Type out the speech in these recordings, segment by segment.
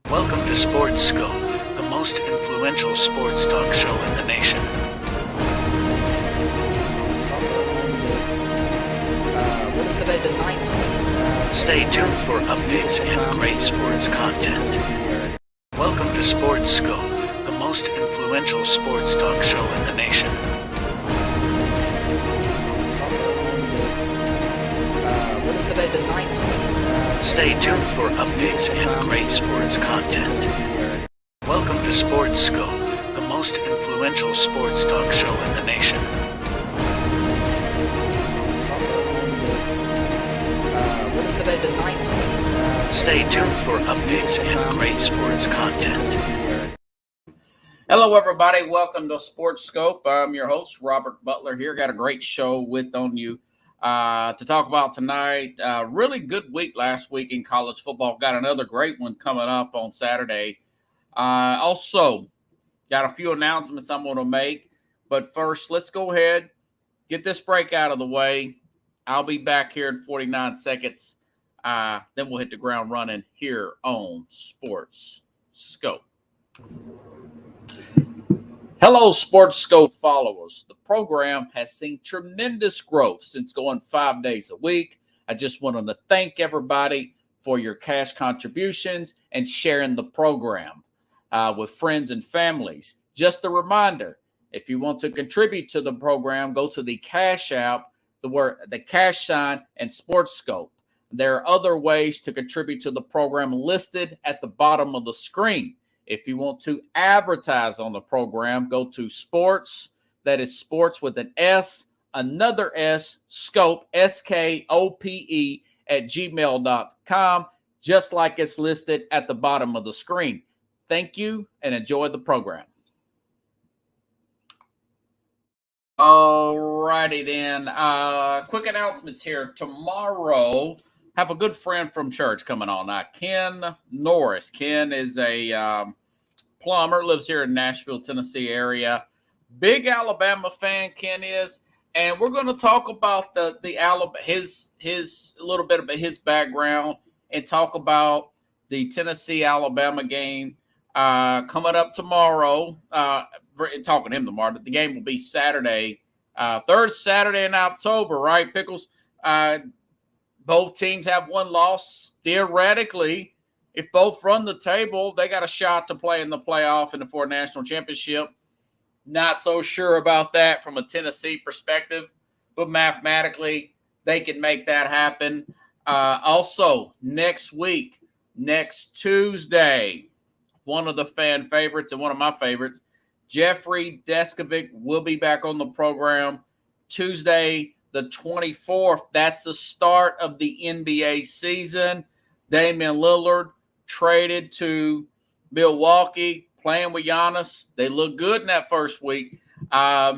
Welcome to Sports Scope, the most influential sports talk show in the nation. What's today, the 19th? Stay tuned for updates and great sports content. Welcome to Sports Scope, the most influential sports talk show in the nation. What's today, the 19th? Stay tuned for updates and great sports content. Welcome to Sports Scope, the most influential sports talk show in the nation. What's today, the 19th? Stay tuned for updates and great sports content. Hello, everybody. Welcome to Sports Scope. I'm your host, Robert Butler here. Got a great show on you to talk about tonight. Really good week last week in college football. Got another great one coming up on Saturday. Also, got a few announcements I'm going to make. But first, let's go ahead, get this break out of the way. I'll be back here in 49 seconds. Then we'll hit the ground running here on Sports Scope. Hello, Sports Scope followers. The program has seen tremendous growth since going 5 days a week. I just wanted to thank everybody for your cash contributions and sharing the program with friends and families. Just a reminder, if you want to contribute to the program, go to the Cash App, the cash sign, and Sports Scope. There are other ways to contribute to the program listed at the bottom of the screen. If you want to advertise on the program, go to sports, that is sports with an S, another S, scope, SKOPE, at gmail.com, just like it's listed at the bottom of the screen. Thank you and enjoy the program. All righty then. Quick announcements here. Tomorrow, have a good friend from church coming on. Ken Norris. Ken is a plumber, lives here in Nashville, Tennessee area. Big Alabama fan, Ken is. And we're going to talk about the Alabama, his a little bit about his background, and talk about the Tennessee-Alabama game coming up tomorrow. Talking to him tomorrow. The game will be Saturday, third Saturday in October, right, Pickles? Both teams have one loss. Theoretically, if both run the table, they got a shot to play in the playoff and for a national championship. Not so sure about that from a Tennessee perspective, but mathematically, they can make that happen. Also, next week, next Tuesday, one of the fan favorites and one of my favorites, Jeffrey Deskovic will be back on the program Tuesday, the 24th. That's the start of the NBA season. Damian Lillard traded to Milwaukee, playing with Giannis. They look good in that first week. That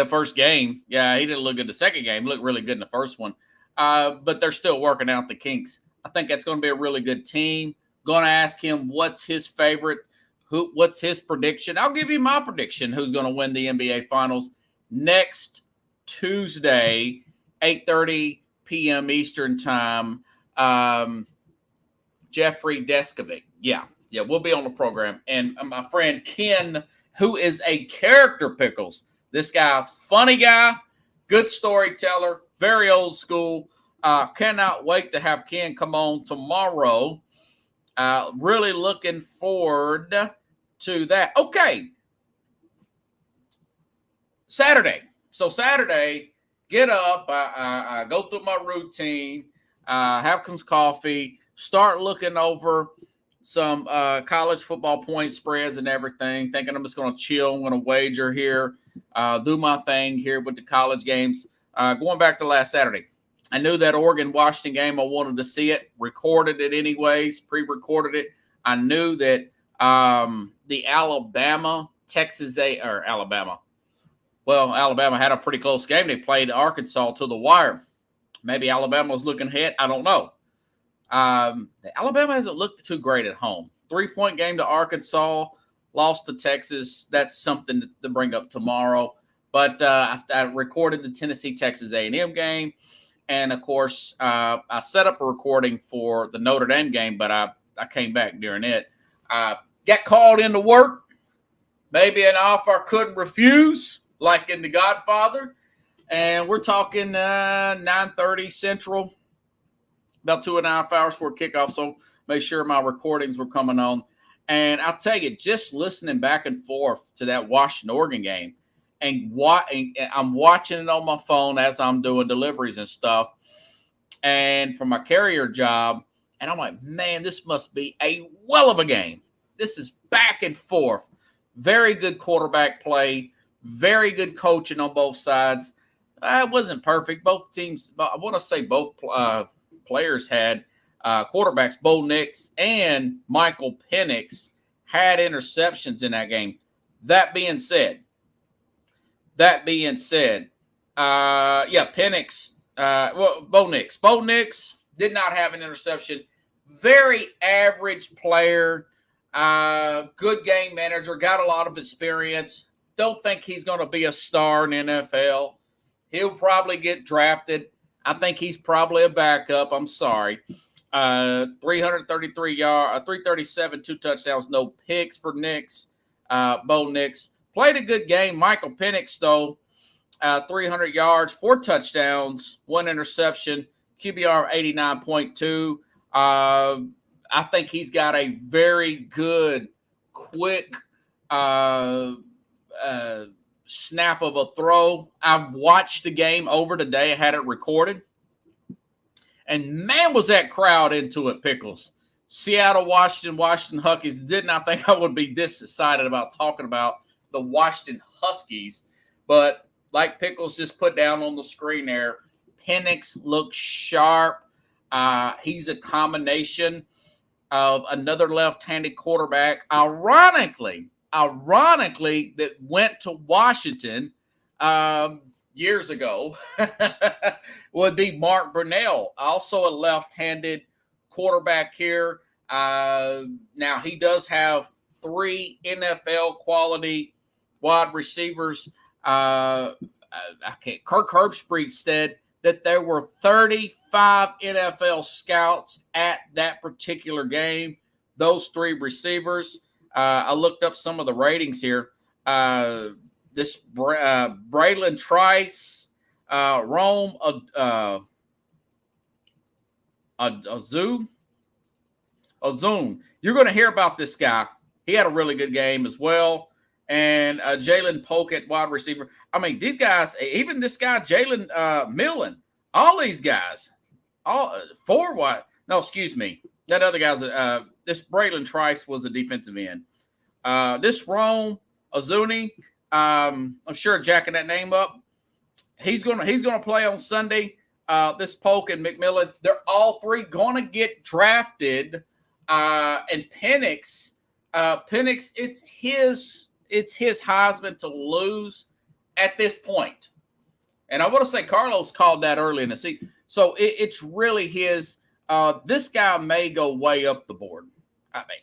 first game. Yeah, he didn't look good the second game. He looked really good in the first one. But they're still working out the kinks. I think that's going to be a really good team. Going to ask him what's his favorite, what's his prediction. I'll give you my prediction who's going to win the NBA Finals next Tuesday, 8:30 p.m. Eastern time. Jeffrey Deskovic. Yeah, we'll be on the program. And my friend Ken, who is a character, Pickles. This guy's funny guy, good storyteller, very old school. Cannot wait to have Ken come on tomorrow. Really looking forward to that. Okay. Saturday. So Saturday, get up. I go through my routine, have some coffee, start looking over some college football point spreads and everything, thinking I'm just going to chill. I'm going to wager here, do my thing here with the college games. Going back to last Saturday, I knew that Oregon-Washington game. I wanted to see it, recorded it anyways, pre-recorded it. I knew that the Alabama had a pretty close game. They played Arkansas to the wire. Maybe Alabama was looking ahead. I don't know. Alabama hasn't looked too great at home. 3-point game to Arkansas, lost to Texas. That's something to bring up tomorrow. But I recorded the Tennessee-Texas A&M game. And, of course, I set up a recording for the Notre Dame game, but I I came back during it. Got called into work. Maybe an offer I couldn't refuse, like in The Godfather. And we're talking 9:30 Central, about 2.5 hours for kickoff. So make sure my recordings were coming on. And I'll tell you, just listening back and forth to that Washington-Oregon game, and I'm watching it on my phone as I'm doing deliveries and stuff, and from my carrier job, and I'm like, man, this must be a well of a game. This is back and forth. Very good quarterback play, very good coaching on both sides. It wasn't perfect. Both teams, I want to say both players had quarterbacks, Bo Nix and Michael Penix, had interceptions in that game. That being said, Penix, Bo Nix. Bo Nix did not have an interception. Very average player, good game manager, got a lot of experience. Don't think he's going to be a star in the NFL. He'll probably get drafted. I think he's probably a backup. I'm sorry. 333 yards, 337, 2 touchdowns, no picks for Nix. Bo Nix played a good game. Michael Penix, though, 300 yards, 4 touchdowns, 1 interception, QBR 89.2. I think he's got a very good, quick snap of a throw. I watched the game over today. I had it recorded. And man, was that crowd into it, Pickles. Seattle, Washington Huskies. Did not think I would be this excited about talking about the Washington Huskies. But like Pickles just put down on the screen there, Penix looks sharp. He's a combination of another left-handed quarterback. Ironically, that went to Washington years ago would be Mark Brunell, also a left-handed quarterback here. Now, he does have 3 NFL quality wide receivers. Kirk Herbstreit said that there were 35 NFL scouts at that particular game, those 3 receivers. I looked up some of the ratings here. This Braylon Trice, Rome Ozune. You're going to hear about this guy. He had a really good game as well. And Jalen Polk, wide receiver. I mean, these guys, even this guy, Jalen Millen, all these guys, all 4 wide. No, excuse me. That other guy's this Braylon Trice was a defensive end. This Rome Ozune, I'm sure jacking that name up. He's gonna play on Sunday. This Polk and McMillan, they're all 3 gonna get drafted. And Penix, it's his Heisman to lose at this point. And I want to say Carlos called that early in the season. So it's really his. This guy may go way up the board. I mean,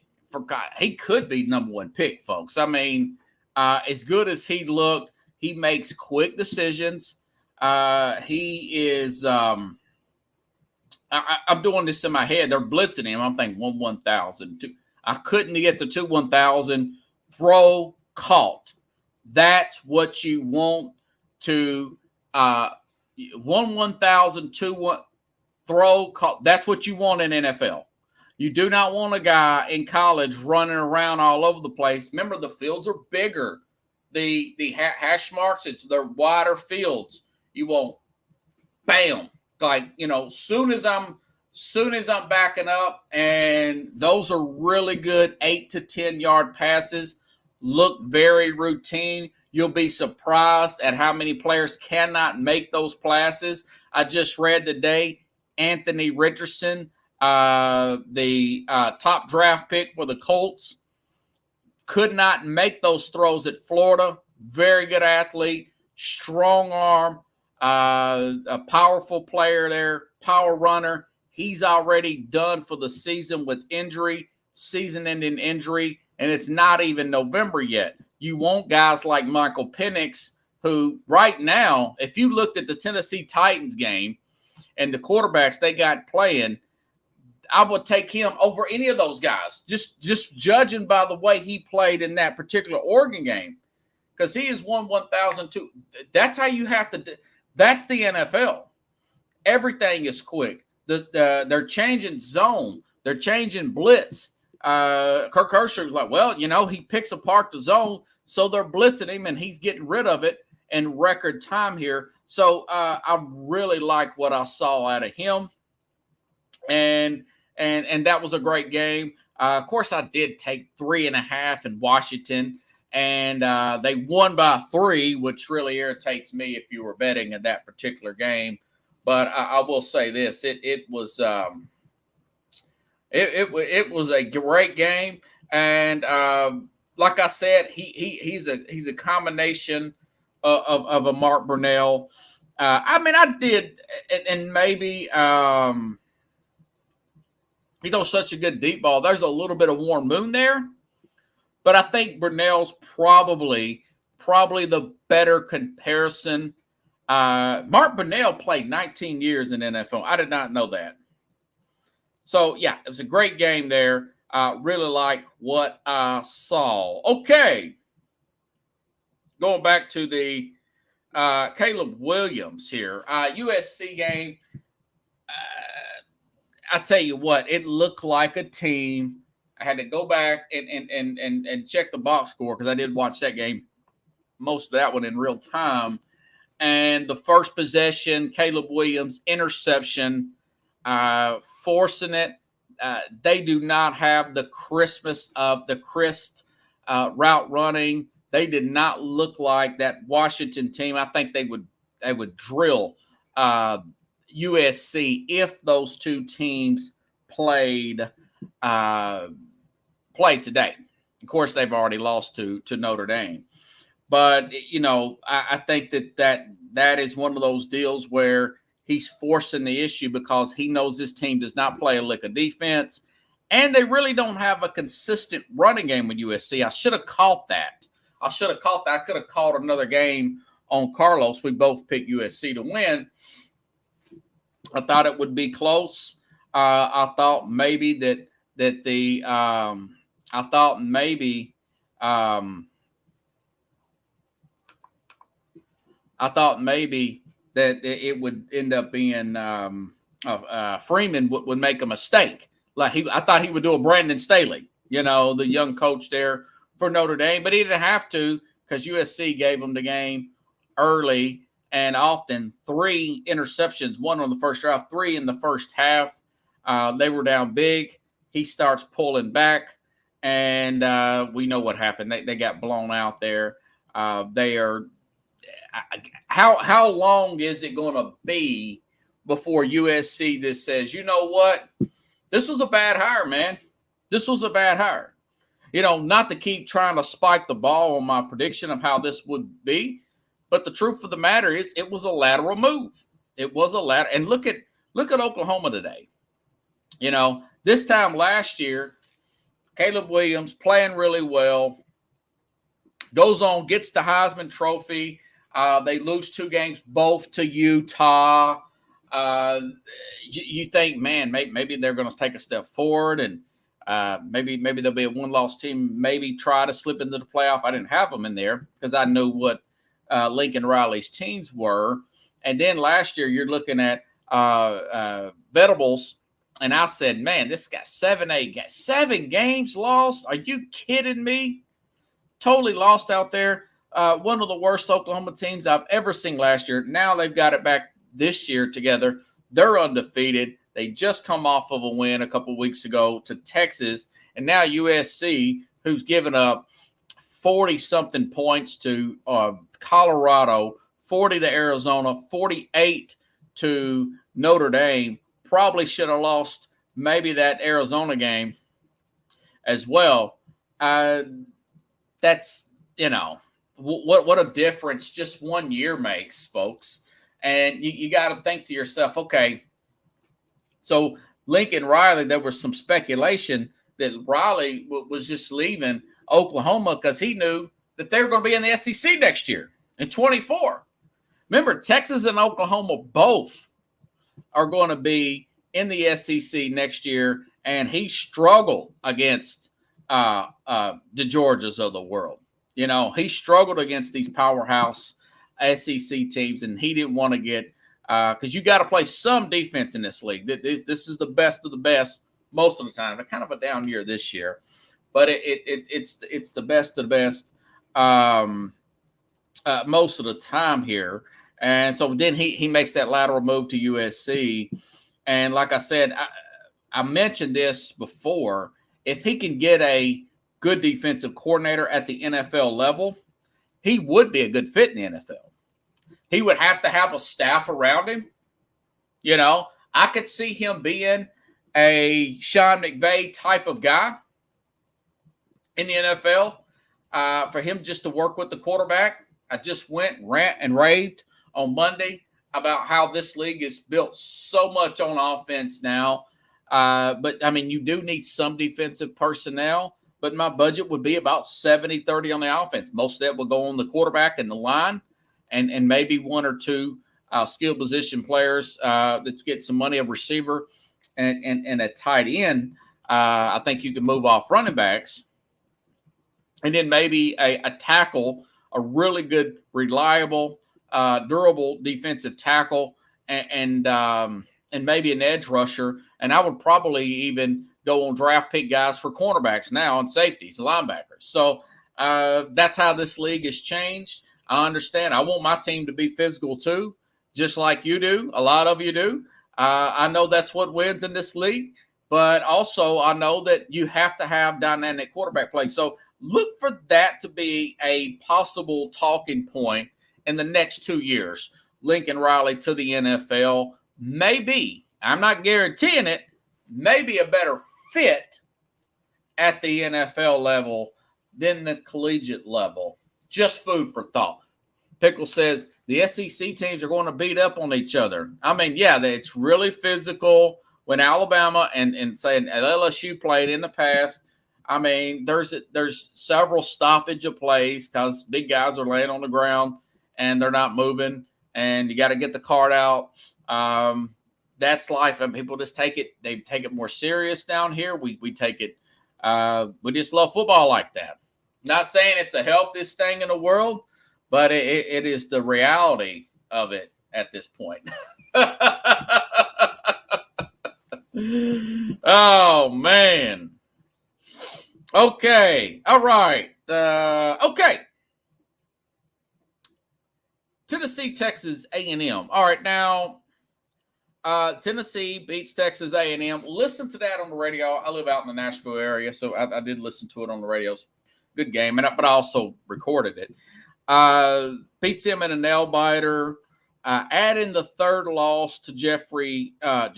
he could be number 1 pick, folks. I mean, as good as he looked, he makes quick decisions. He is. I'm doing this in my head. They're blitzing him. I'm thinking 1,000. I couldn't get to 2-1,000. Throw caught. That's what you want to 1,000, 2-1 throw caught. That's what you want in NFL. You do not want a guy in college running around all over the place. Remember, the fields are bigger. The hash marks, they're wider fields. You want bam, like, soon as I'm backing up, and those are really good 8 to 10 yard passes. Look very routine. You'll be surprised at how many players cannot make those passes. I just read today, Anthony Richardson, the top draft pick for the Colts, could not make those throws at Florida. Very good athlete, strong arm, a powerful player there, power runner. He's already done for the season with injury, season-ending injury, and it's not even November yet. You want guys like Michael Penix, who right now, if you looked at the Tennessee Titans game and the quarterbacks they got playing, I would take him over any of those guys. Just judging by the way he played in that particular Oregon game, because he has won 1,002. That's how you have to. That's the NFL. Everything is quick. They're changing zone. They're changing blitz. Kirk Herbstreit's like, well, he picks apart the zone, so they're blitzing him, and he's getting rid of it in record time here. So I really like what I saw out of him, and that was a great game. Of course, I did take 3.5 in Washington, and they won by 3, which really irritates me if you were betting at that particular game. But I will say this: it was it was a great game, and like I said, he's a combination of a Mark Brunell. I did, and maybe he throws such a good deep ball. There's a little bit of Warren Moon there, but I think Brunell's probably the better comparison. Mark Brunell played 19 years in NFL. I did not know that. So, yeah, it was a great game there. Really like what I saw. Okay. Going back to the Caleb Williams here. USC game. I tell you what, it looked like a team. I had to go back and check the box score because I did watch that game, most of that one in real time. And the first possession, Caleb Williams, interception, forcing it. They do not have the crispness of the crisp route running. They did not look like that Washington team. I think they would drill USC if those two teams played today. Of course, they've already lost to Notre Dame. But, I think that is one of those deals where he's forcing the issue because he knows this team does not play a lick of defense, and they really don't have a consistent running game with USC. I should have caught that. I could have caught another game on Carlos. We both picked USC to win. I thought it would be close. I thought maybe that it would end up being Freeman would make a mistake. I thought he would do a Brandon Staley, the young coach there for Notre Dame, but he didn't have to because USC gave him the game early and often. 3 interceptions, 1 on the first drive, 3 in the first half. They were down big. He starts pulling back, and we know what happened. They got blown out there. They are. How long is it going to be before USC this says, you know what? This was a bad hire, man. This was a bad hire. Not to keep trying to spike the ball on my prediction of how this would be, but the truth of the matter is it was a lateral move. It was a lateral. And look at Oklahoma today. This time last year, Caleb Williams playing really well, goes on, gets the Heisman Trophy. They lose 2 games, both to Utah. You think, man, maybe they're going to take a step forward, and maybe there'll be a 1-loss team, maybe try to slip into the playoff. I didn't have them in there because I knew what Lincoln Riley's teams were. And then last year, you're looking at Venables, and I said, man, this got 7 games lost. Are you kidding me? Totally lost out there. One of the worst Oklahoma teams I've ever seen last year. Now they've got it back this year together. They're undefeated. They just come off of a win a couple weeks ago to Texas. And now USC, who's given up 40-something points to Colorado, 40 to Arizona, 48 to Notre Dame, probably should have lost maybe that Arizona game as well. That's, what a difference just 1 year makes, folks. And you got to think to yourself, okay, so Lincoln Riley, there was some speculation that Riley was just leaving Oklahoma because he knew that they were going to be in the SEC next year in 24. Remember, Texas and Oklahoma both are going to be in the SEC next year, and he struggled against the Georgias of the world. You know, he struggled against these powerhouse SEC teams, and he didn't want to get because you got to play some defense in this league. This is the best of the best most of the time. Kind of a down year this year, but it's the best of the best most of the time here. And so then he makes that lateral move to USC. And like I said, I mentioned this before. If he can get a good defensive coordinator at the NFL level, he would be a good fit in the NFL. He would have to have a staff around him. You know, I could see him being a Sean McVay type of guy in the NFL for him just to work with the quarterback. I just went rant and raved on Monday about how this league is built so much on offense now. But, I mean, you do need some defensive personnel, but my budget would be about 70-30 on the offense. Most of that will go on the quarterback and the line and maybe one or two skill position players that get some money, a receiver and a tight end. I think you can move off running backs. And then maybe a tackle, a really good, reliable, durable defensive tackle, and maybe an edge rusher. And I would probably even go on draft pick guys for cornerbacks now and safeties, linebackers. So that's how this league has changed. I understand. I want my team to be physical too, just like you do. A lot of you do. I know that's what wins in this league. But also I know that you have to have dynamic quarterback play. So look for that to be a possible talking point in the next 2 years. Lincoln Riley to the NFL, maybe, I'm not guaranteeing it, maybe a better fit at the NFL level than the collegiate level. Just food for thought. Pickle says the SEC teams are going to beat up on each other. I mean, yeah, it's really physical. When Alabama and say LSU played in the past, I mean, there's several stoppage of plays because big guys are laying on the ground and they're not moving, and you got to get the card out. That's life, and people just take it. They take it more serious down here. We take it. We just love football like that. Not saying it's the healthiest thing in the world, but it is the reality of it at this point. Oh, man. Okay. All right. Okay. Tennessee, Texas A&M. All right. Now, Tennessee beats Texas A&M. Listen to that on the radio. I live out in the Nashville area, so I did listen to it on the radio. Good game, but I also recorded it. Beats him in a nail-biter. Adding the third loss to Jeffrey. I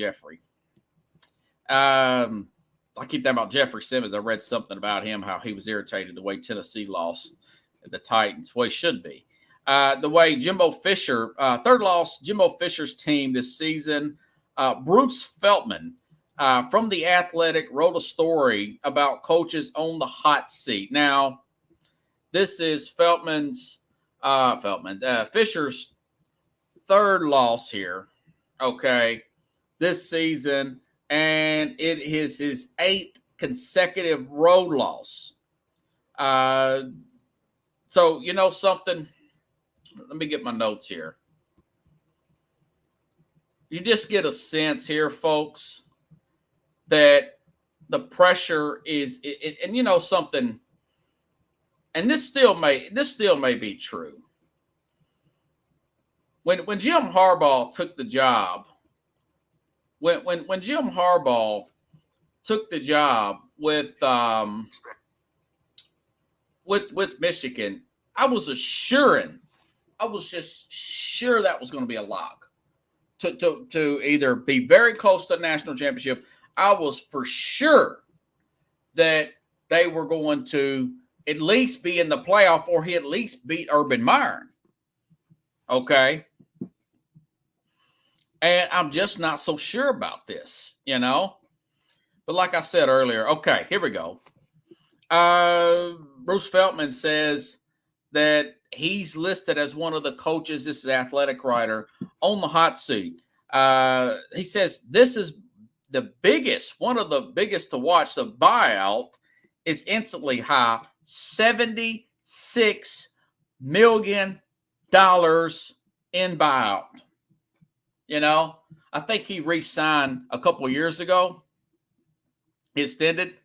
keep thinking about Jeffrey Simmons. I read something about him, how he was irritated the way Tennessee lost the Titans. Well, he should be. The way Jimbo Fisher, third loss, Jimbo Fisher's team this season. Bruce Feldman from The Athletic wrote a story about coaches on the hot seat. Now, this is Fisher's third loss here, okay, this season, and it is his 8th consecutive road loss. So, you know something? Let me get my notes here. You just get a sense here, folks, that the pressure is, and you know something, and this still may be true. When Jim Harbaugh took the job, when Jim Harbaugh took the job with Michigan, I was just sure that was going to be a lock to either be very close to the national championship. I was for sure that they were going to at least be in the playoff, or he at least beat Urban Meyer. Okay. And I'm just not so sure about this, you know. But like I said earlier, okay, here we go. Bruce Feldman says that he's listed as one of the coaches, this is Athletic writer, on the hot seat. He says this is one of the biggest to watch, the buyout is instantly high, $76 million in buyout. I think he re-signed a couple of years ago. He extended,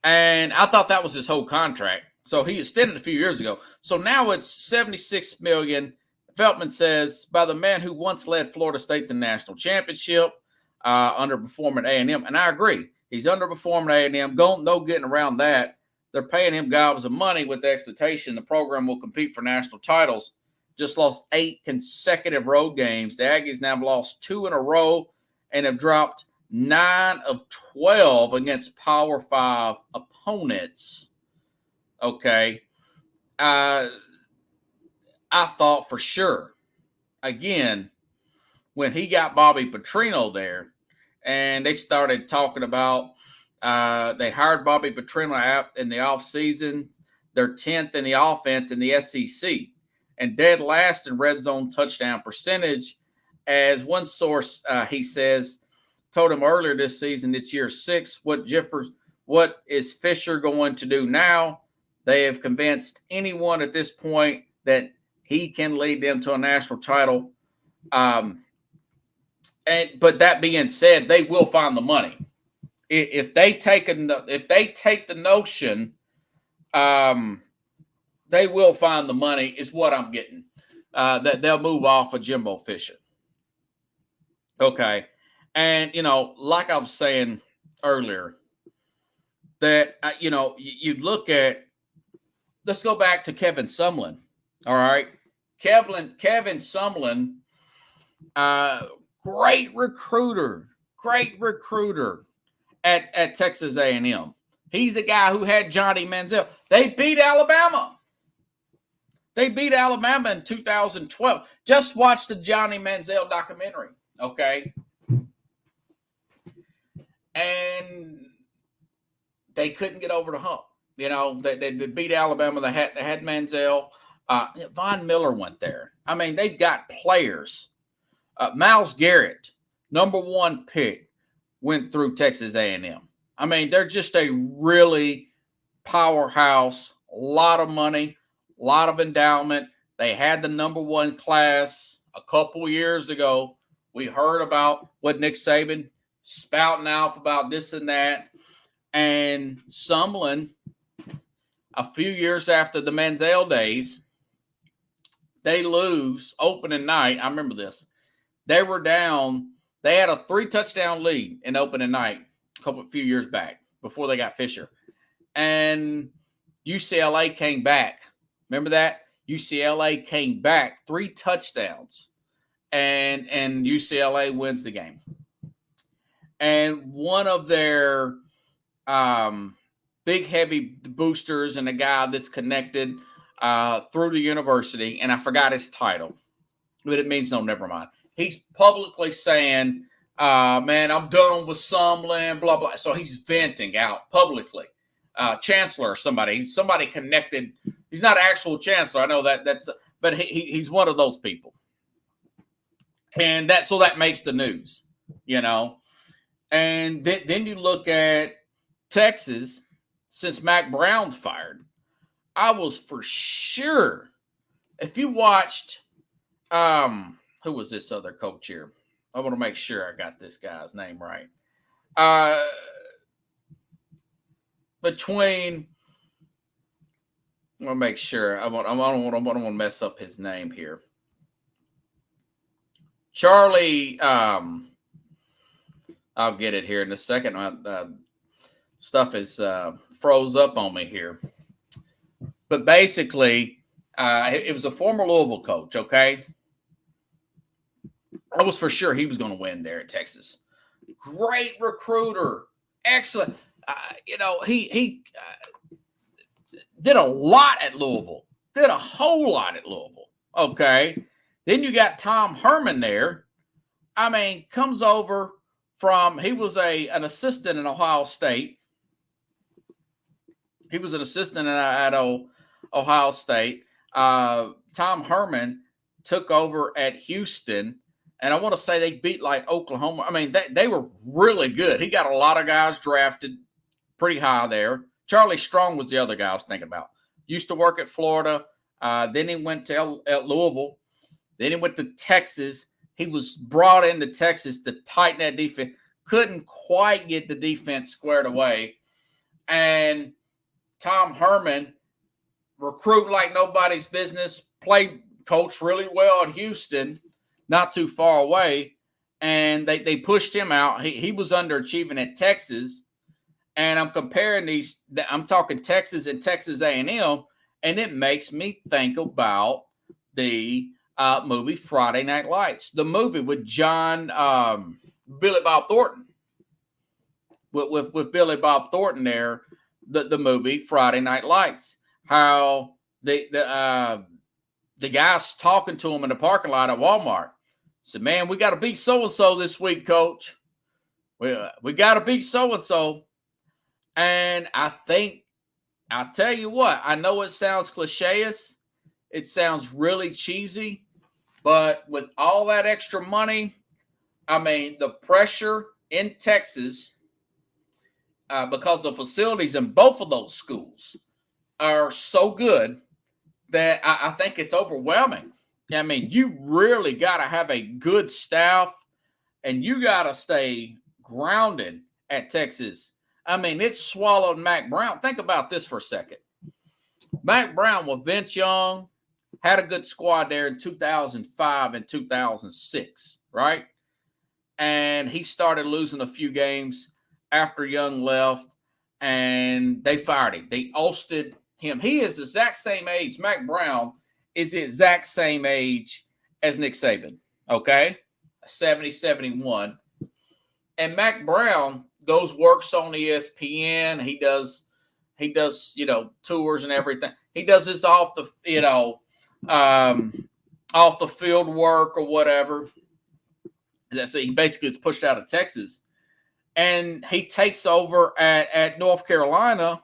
and I thought that was his whole contract. So he extended a few years ago. So now it's $76 million. Veltman says, by the man who once led Florida State to the national championship, underperforming A&M. And I agree. He's underperforming A&M. No getting around that. They're paying him gobs of money with the expectation the program will compete for national titles. Just lost 8 consecutive road games. The Aggies now have lost 2 in a row and have dropped 9 of 12 against Power 5 opponents. Okay. I thought for sure, again, when he got Bobby Petrino there and they started talking about they hired Bobby Petrino out in the offseason. They're 10th in the offense in the SEC and dead last in red zone touchdown percentage. As one source, he says, told him earlier this season, it's year 6. What is Fisher going to do now? They have convinced anyone at this point that he can lead them to a national title. But that being said, they will find the money. If they take the notion, they will find the money. Is what I'm getting. That they'll move off of Jimbo Fisher. Okay, and like I was saying earlier, that you look at. Let's go back to Kevin Sumlin. All right, Kevin Sumlin, great recruiter at Texas A&M. He's the guy who had Johnny Manziel. They beat Alabama. In 2012. Just watch the Johnny Manziel documentary, okay? And they couldn't get over the hump. They beat Alabama. They had Manziel. Von Miller went there. I mean, they've got players. Myles Garrett, number 1 pick, went through Texas A&M. I mean, they're just a really powerhouse, a lot of money, a lot of endowment. They had the number 1 class a couple years ago. We heard about what Nick Saban spouting off about this and that. And Sumlin, a few years after the Manziel days, they lose opening night. I remember this. They were down. They had a 3-touchdown lead in opening night a few years back before they got Fisher. And UCLA came back. Remember that? UCLA came back 3 touchdowns. And UCLA wins the game. And one of their big, heavy boosters and a guy that's connected through the university, and I forgot his title, but it means no, never mind. He's publicly saying, man, I'm done with Sumlin, blah, blah. So he's venting out publicly. Chancellor or somebody connected. He's not actual chancellor. I know but he's one of those people. And that makes the news, And then you look at Texas, since Mac Brown's fired, I was for sure, if you watched, who was this other coach here? I want to make sure I got this guy's name right. I want to make sure. I don't want to mess up his name here. Charlie, I'll get it here in a second. Stuff is froze up on me here. But basically, it was a former Louisville coach, okay? I was for sure he was going to win there at Texas. Great recruiter. Excellent. He did a lot at Louisville. Did a whole lot at Louisville. Okay. Then you got Tom Herman there. I mean, comes over from, he was an assistant in Ohio State. He was an assistant at Ohio State. Tom Herman took over at Houston And I want to say they beat like Oklahoma. I mean, they were really good. He got a lot of guys drafted pretty high there. Charlie Strong was the other guy I was thinking about. Used to work at Florida. Then he went to Louisville. Then he went to Texas. He was brought into Texas to tighten that defense. Couldn't quite get the defense squared away. And Tom Herman, recruit like nobody's business, played coach really well at Houston, not too far away. And they pushed him out. He was underachieving at Texas. And I'm comparing these. I'm talking Texas and Texas A&M, and it makes me think about the movie Friday Night Lights, the movie with Billy Bob Thornton, with Billy Bob Thornton there, the movie Friday Night Lights. How the guy's talking to him in the parking lot at Walmart. Said, "Man, we got to beat so and so this week, Coach. We got to beat so and so." And I think, I'll tell you what, I know it sounds cliche-ish. It sounds really cheesy. But with all that extra money, I mean, the pressure in Texas, because the facilities in both of those schools are so good that I think it's overwhelming. I mean, you really got to have a good staff, and you got to stay grounded at Texas. I mean, it swallowed Mack Brown. Think about this for a second. Mack Brown with Vince Young had a good squad there in 2005 and 2006, right? And he started losing a few games after Young left, and they fired him. They ousted him. He is the exact same age. Mack Brown is the exact same age as Nick Saban, okay? 70, 71. And Mack Brown works on ESPN. He does, tours and everything. He does this off the field work or whatever. He basically gets pushed out of Texas. And he takes over at North Carolina.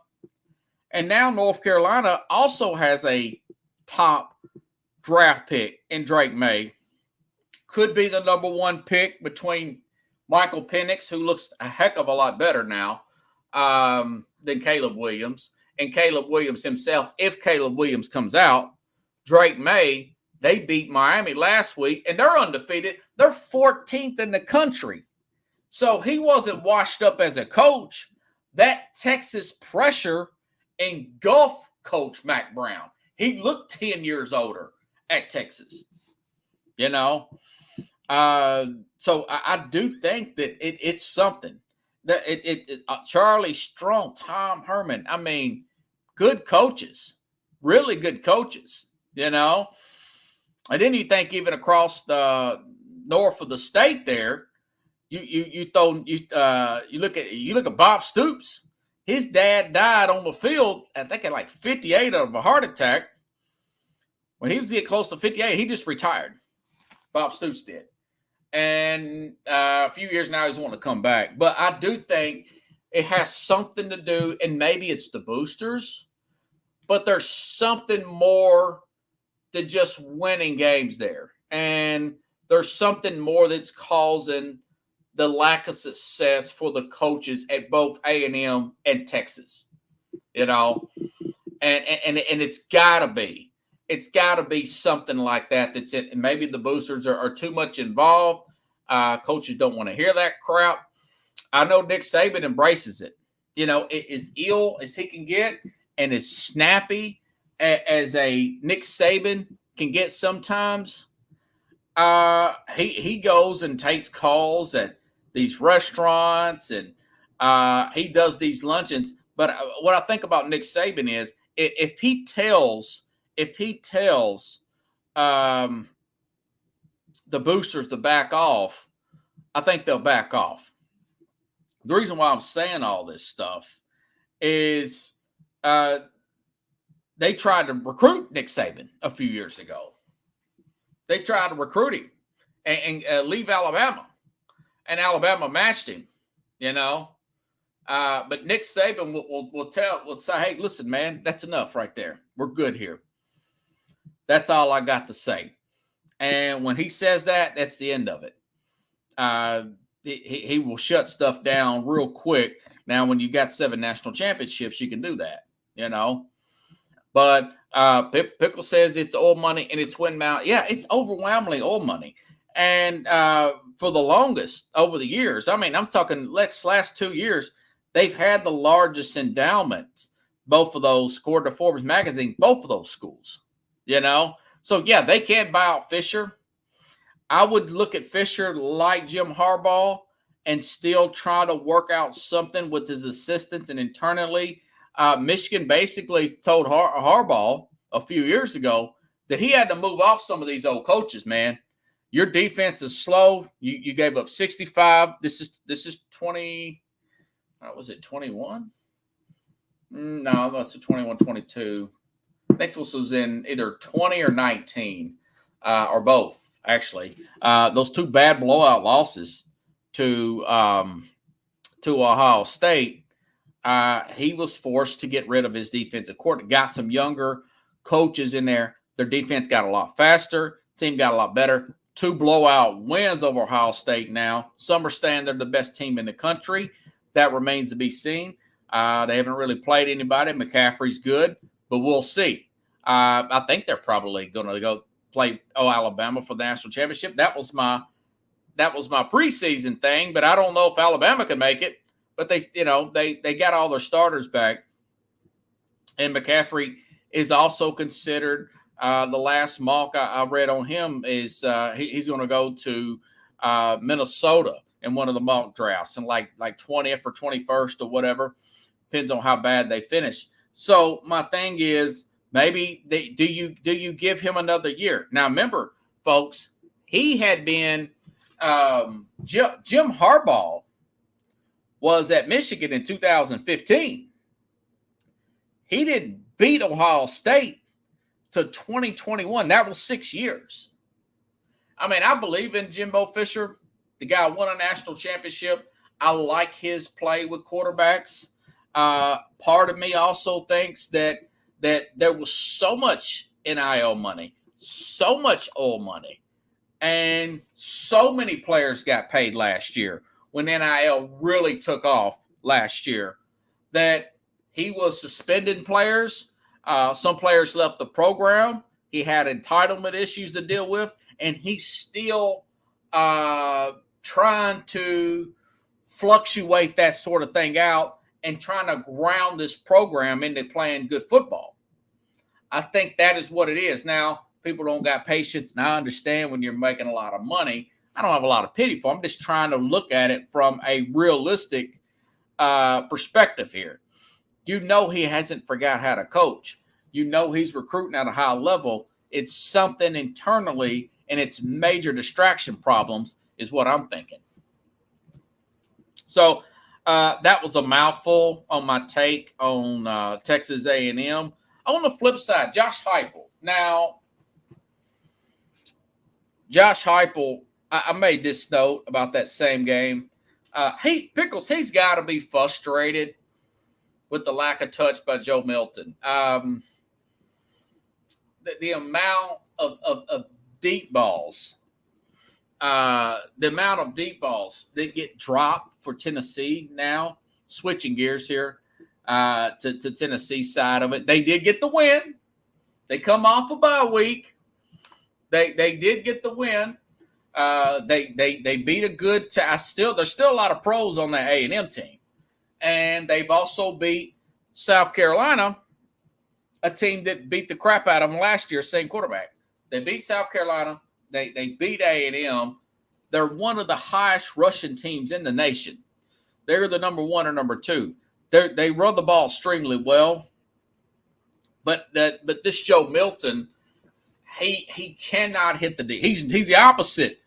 And now North Carolina also has a top draft pick in Drake May. Could be the number one pick between Michael Penix, who looks a heck of a lot better now than Caleb Williams, and Caleb Williams himself. If Caleb Williams comes out, Drake May, they beat Miami last week, and they're undefeated. They're 14th in the country. So he wasn't washed up as a coach. That Texas pressure engulfed Coach Mack Brown. He looked 10 years older at Texas, So I do think that it's something that Charlie Strong, Tom Herman. I mean, good coaches, really good coaches, And then you think even across the north of the state there, you look at Bob Stoops. His dad died on the field, I think at like 58 of a heart attack. When he was getting close to 58, he just retired. Bob Stoops did. And a few years now, he's wanting to come back. But I do think it has something to do, and maybe it's the boosters, but there's something more than just winning games there. And there's something more that's causing the lack of success for the coaches at both A&M and Texas, And it's got to be. It's got to be something like that. That's it. And maybe the boosters are too much involved. Coaches don't want to hear that crap. I know Nick Saban embraces it. As ill as he can get and as snappy as a Nick Saban can get sometimes. He goes and takes calls at these restaurants and he does these luncheons. But what I think about Nick Saban is if he tells the boosters to back off, I think they'll back off. The reason why I'm saying all this stuff is they tried to recruit Nick Saban a few years ago. They tried to recruit him and leave Alabama, and Alabama matched him, But Nick Saban will say, "Hey, listen, man, that's enough right there. We're good here." That's all I got to say. And when he says that, that's the end of it. He will shut stuff down real quick. Now, when you've got 7 national championships, you can do that, But Pickle says it's oil money and it's wind mount. Yeah, it's overwhelmingly oil money. And for the longest over the years, I mean, I'm talking last 2 years, they've had the largest endowments, both of those, according to Forbes magazine, both of those schools, So, yeah, they can't buy out Fisher. I would look at Fisher like Jim Harbaugh and still try to work out something with his assistants and internally. Michigan basically told Harbaugh a few years ago that he had to move off some of these old coaches, man. Your defense is slow. You gave up 65. This is 20. What was it, 21? No, that's a 21, 22. I think this was in either 20 or 19 or both. Actually, those 2 bad blowout losses to Ohio State, he was forced to get rid of his defensive coordinator. Got some younger coaches in there. Their defense got a lot faster. Team got a lot better. 2 blowout wins over Ohio State now. Some are saying they're the best team in the country. That remains to be seen. They haven't really played anybody. McCaffrey's good, but we'll see. I think they're probably going to go play Alabama for the national championship. That was my preseason thing, but I don't know if Alabama can make it. But they got all their starters back, and McCaffrey is also considered. The last mock I read on him is he's going to go to Minnesota in one of the mock drafts, and like 20th or 21st or whatever, depends on how bad they finish. So my thing is, maybe do you give him another year? Now remember, folks, he had been Jim Harbaugh was at Michigan in 2015. He didn't beat Ohio State to 2021. That was 6 years. I mean, I believe in Jimbo Fisher. The guy won a national championship. I like his play with quarterbacks. Part of me also thinks that there was so much NIL money, so much oil money, and so many players got paid last year when NIL really took off last year that he was suspending players. Some players left the program. He had entitlement issues to deal with, and he's still trying to fluctuate that sort of thing out and trying to ground this program into playing good football. I think that is what it is. Now, people don't got patience, and I understand when you're making a lot of money. I don't have a lot of pity for him. I'm just trying to look at it from a realistic perspective here. He hasn't forgot how to coach. He's recruiting at a high level. It's something internally, and it's major distraction problems is what I'm thinking. So that was a mouthful on my take on Texas A&M. On the flip side, Josh Heupel. Now, Josh Heupel, I made this note about that same game. Pickles, he's got to be frustrated with the lack of touch by Joe Milton. The amount of deep balls, that get dropped for Tennessee now, switching gears here to Tennessee side of it. They did get the win. They come off a bye week. They did get the win. They beat a good there's still a lot of pros on that A&M team. And they've also beat South Carolina, a team that beat the crap out of them last year, same quarterback. They beat South Carolina. They beat A&M. They're one of the highest rushing teams in the nation. They're the number 1 or number 2. They run the ball extremely well. But this Joe Milton, he cannot hit the deep. He's the opposite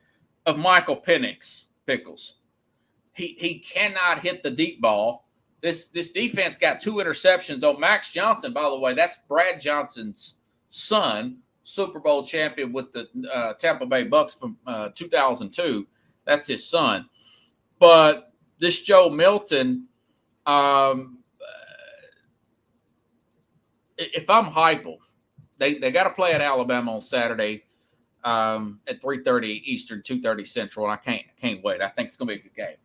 of Michael Penix, Pickles. He cannot hit the deep ball. This defense got 2 interceptions. Oh, Max Johnson, by the way, that's Brad Johnson's son, Super Bowl champion with the Tampa Bay Bucks from 2002. That's his son. But this Joe Milton, if I'm Heupel, they got to play at Alabama on Saturday. at 3:30 Eastern, 2:30 Central, and I can't wait. I think it's going to be a good game.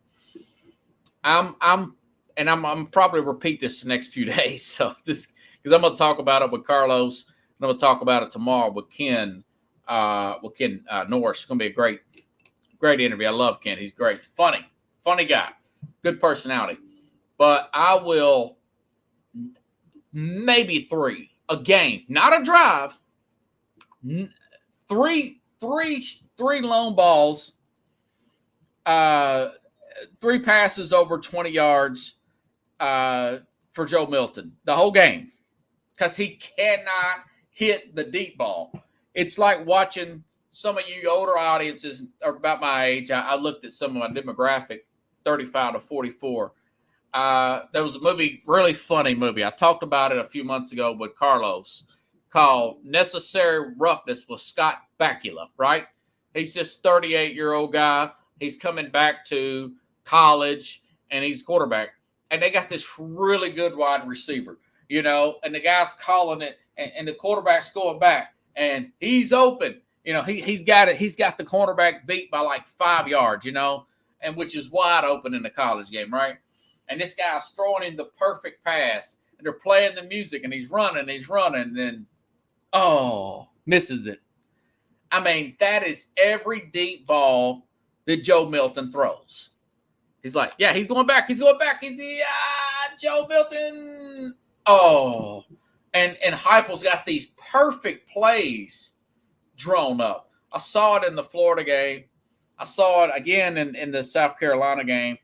I'm probably repeat this the next few days. So this because I'm going to talk about it with Carlos, and I'm going to talk about it tomorrow with Ken Norris. It's going to be a great interview. I love Ken. He's great. He's funny guy, good personality. But I will maybe 3 a game, not a drive. 3 long balls, 3 passes over 20 yards for Joe Milton the whole game because he cannot hit the deep ball. It's like watching some of you older audiences are about my age. I looked at some of my demographic, 35 to 44. There was a movie, really funny movie. I talked about it a few months ago with Carlos called Necessary Roughness with Scott Bakula, right? He's this 38-year-old guy. He's coming back to college, and he's quarterback. And they got this really good wide receiver, and the guy's calling it, and the quarterback's going back, and he's open. He's got it. He's got the cornerback beat by like 5 yards, and which is wide open in the college game, right? And this guy's throwing in the perfect pass, and they're playing the music, and he's running, and then, misses it. I mean, that is every deep ball that Joe Milton throws. He's like, yeah, he's going back. He's Joe Milton. And Heupel's got these perfect plays drawn up. I saw it in the Florida game. I saw it again in the South Carolina game.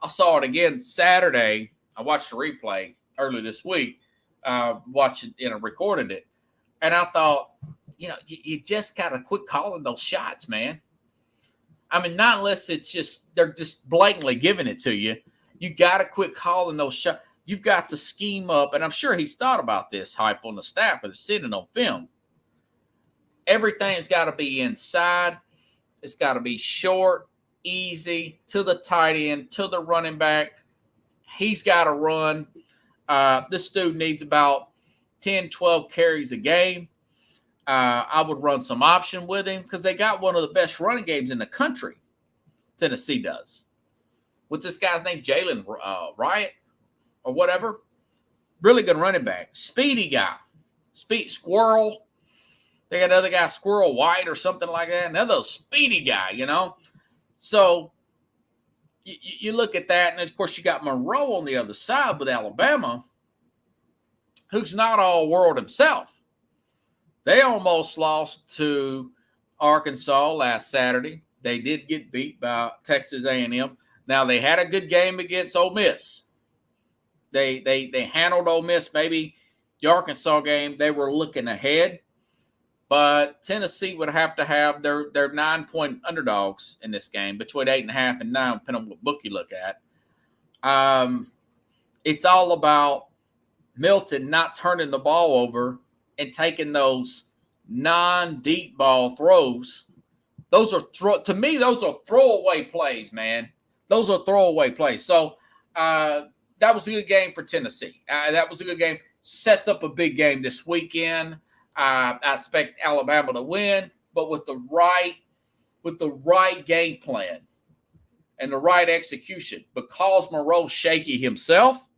I saw it again Saturday. I watched the replay early this week. Recorded it. And I thought, you just got to quit calling those shots, man. I mean, not unless it's just they're just blatantly giving it to you. You got to quit calling those shots. You've got to scheme up, and I'm sure he's thought about this, Heupel, on the staff, but it's sitting on film. Everything's got to be inside. It's got to be short, easy, to the tight end, to the running back. He's got to run. This dude needs about 10, 12 carries a game. I would run some option with him because they got one of the best running games in the country. Tennessee does. What's this guy's name? Jalen Riot or whatever. Really good running back. Speedy guy. Squirrel. They got another guy, Squirrel White or something like that. Another speedy guy, So you look at that, and of course you got Monroe on the other side with Alabama, who's not all world himself. They almost lost to Arkansas last Saturday. They did get beat by Texas A&M. Now, they had a good game against Ole Miss. They handled Ole Miss. Maybe the Arkansas game, they were looking ahead. But Tennessee would have to have their 9-point underdogs in this game, between 8.5 and 9, depending on what book you look at. It's all about Milton not turning the ball over and taking those non-deep ball throws. Those are to me, those are throwaway plays, man. Those are throwaway plays. So that was a good game for Tennessee. That was a good game. Sets up a big game this weekend. I expect Alabama to win, but with the right game plan and the right execution. Because Monroe's shaky himself,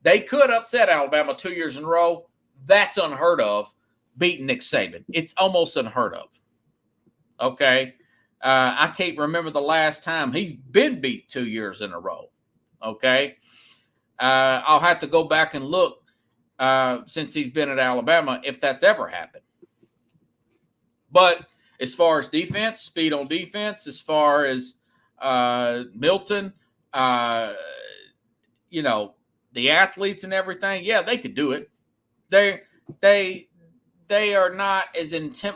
they could upset Alabama 2 years in a row. That's unheard of, beating Nick Saban. It's almost unheard of. Okay? I can't remember the last time he's been beat 2 years in a row. Okay? I'll have to go back and look since he's been at Alabama if that's ever happened. But as far as defense, speed on defense, as far as Milton, the athletes and everything, yeah, they could do it. They are not as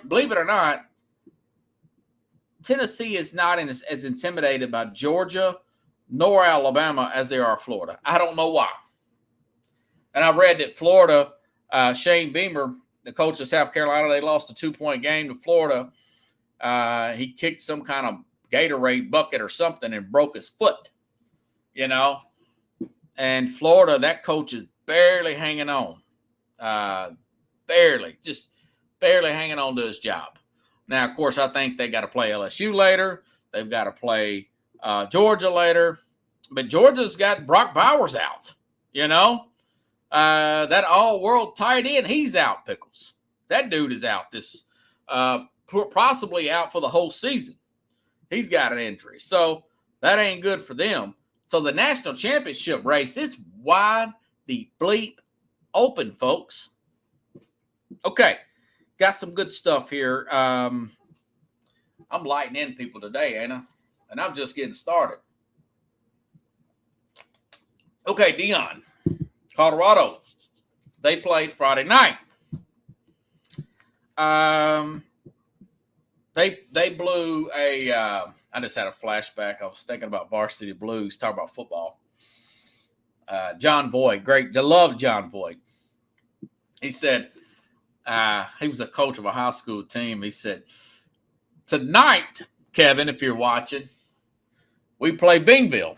believe it or not, Tennessee is not as intimidated by Georgia nor Alabama as they are Florida. I don't know why. And I read that Florida, Shane Beamer, the coach of South Carolina, they lost a 2-point game to Florida. He kicked some kind of Gatorade bucket or something and broke his foot, And Florida, that coach is barely hanging on. Just barely hanging on to his job. Now, of course, I think they got to play LSU later. They've got to play Georgia later. But Georgia's got Brock Bowers out, that all-world tight end, he's out, Pickles. That dude is out possibly out for the whole season. He's got an injury. So that ain't good for them. So the national championship race is wide the bleep open, folks. Okay, got some good stuff here. I'm lighting in people today, ain't I? And I'm just getting started. Okay, Dion, Colorado, they played Friday night. They blew I just had a flashback. I was thinking about Varsity Blues, talking about football. John Voigt, great. I love John Voigt. He said, he was a coach of a high school team. He said, tonight, Kevin, if you're watching, we play Bingville.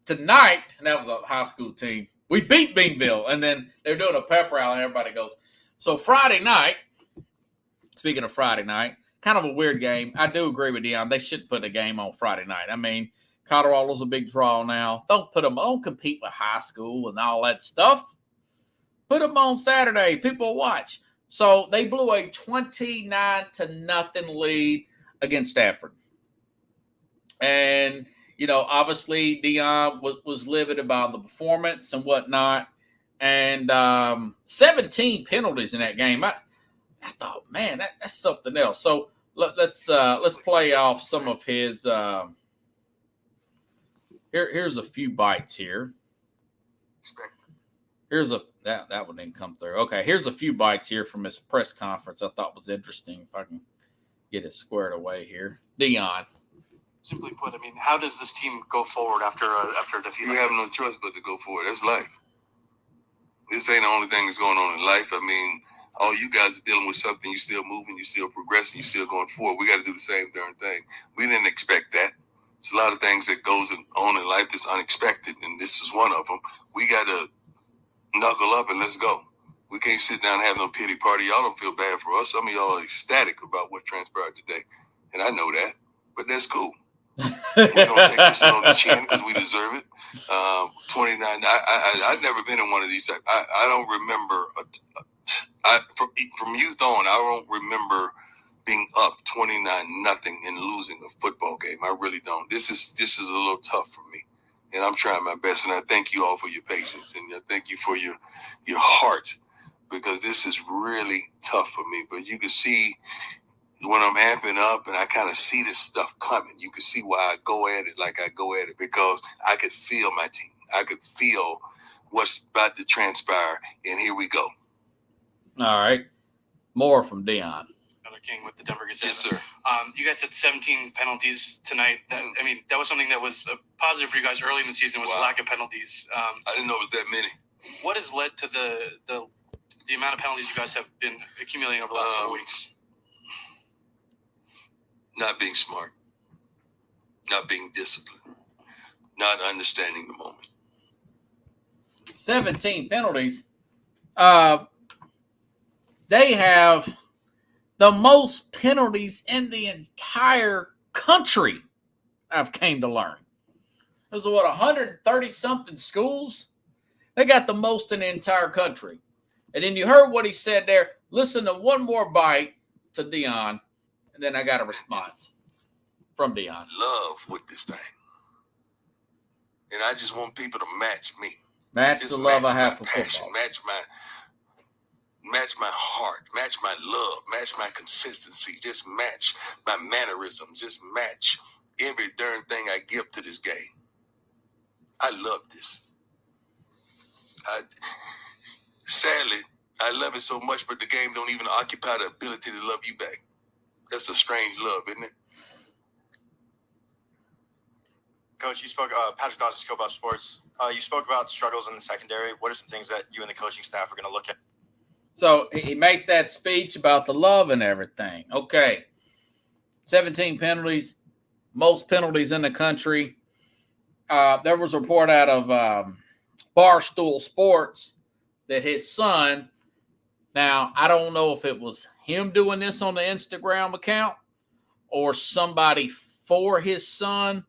Tonight, and that was a high school team, we beat Bingville. And then they're doing a pep rally, and everybody goes. So Friday night, speaking of Friday night, kind of a weird game. I do agree with Dion. They shouldn't put a game on Friday night. I mean, Colorado's a big draw now. Don't compete with high school and all that stuff. Put them on Saturday. People will watch. So they blew a 29-0 lead against Stanford. And, obviously Dion was livid about the performance and whatnot. And 17 penalties in that game. I thought, man, that's something else. So let's play off some of his. Here's a few bites here. Here's that one didn't come through. Okay, here's a few bites here from his press conference. I thought was interesting. If I can get it squared away here, Dion. Simply put, I mean, how does this team go forward after a defeat? You have no choice but to go forward. That's life. This ain't the only thing that's going on in life. I mean, all you guys are dealing with something. You're still moving. You're still progressing. You're still going forward. We got to do the same darn thing. We didn't expect that. There's a lot of things that goes on in life that's unexpected, and this is one of them. We got to knuckle up and let's go. We can't sit down and have no pity party. Y'all don't feel bad for us. Some of y'all are ecstatic about what transpired today, and I know that, but that's cool. We're going to take this on the chin because we deserve it. 29. I've never been in one of these. I don't remember. From youth on, I don't remember being up 29-0 and losing a football game. I really don't. This is a little tough for me, and I'm trying my best. And I thank you all for your patience, and I thank you for your heart, because this is really tough for me. But you can see when I'm amping up and I kind of see this stuff coming, you can see why I go at it like I go at it, because I could feel my team. I could feel what's about to transpire, and here we go. All right. More from Dion. Another King with the Denver Gazette. Yes, sir. You guys had 17 penalties tonight. That was something that was positive for you guys early in the season, was the lack of penalties. I didn't know it was that many. What has led to the amount of penalties you guys have been accumulating over the last 4 weeks? Not being smart, not being disciplined, not understanding the moment. 17 penalties. They have the most penalties in the entire country, I've came to learn. There's 130-something schools? They got the most in the entire country. And then you heard what he said there. Listen to one more bite to Dion. And then I got a response from Dion. Love with this thing. And I just want people to match me. Match Just the love I have for passion, football. Match my heart. Match my love. Match my consistency. Just match my mannerisms. Just match every darn thing I give to this game. I love this. Sadly, I love it so much, but the game don't even occupy the ability to love you back. That's a strange love, isn't it? Coach, you spoke, Patrick Dawson, Scope Up Sports. You spoke about struggles in the secondary. What are some things that you and the coaching staff are going to look at? So he makes that speech about the love and everything. Okay. 17 penalties, most penalties in the country. There was a report out of Barstool Sports that his son Now, I don't know if it was him doing this on the Instagram account or somebody for his son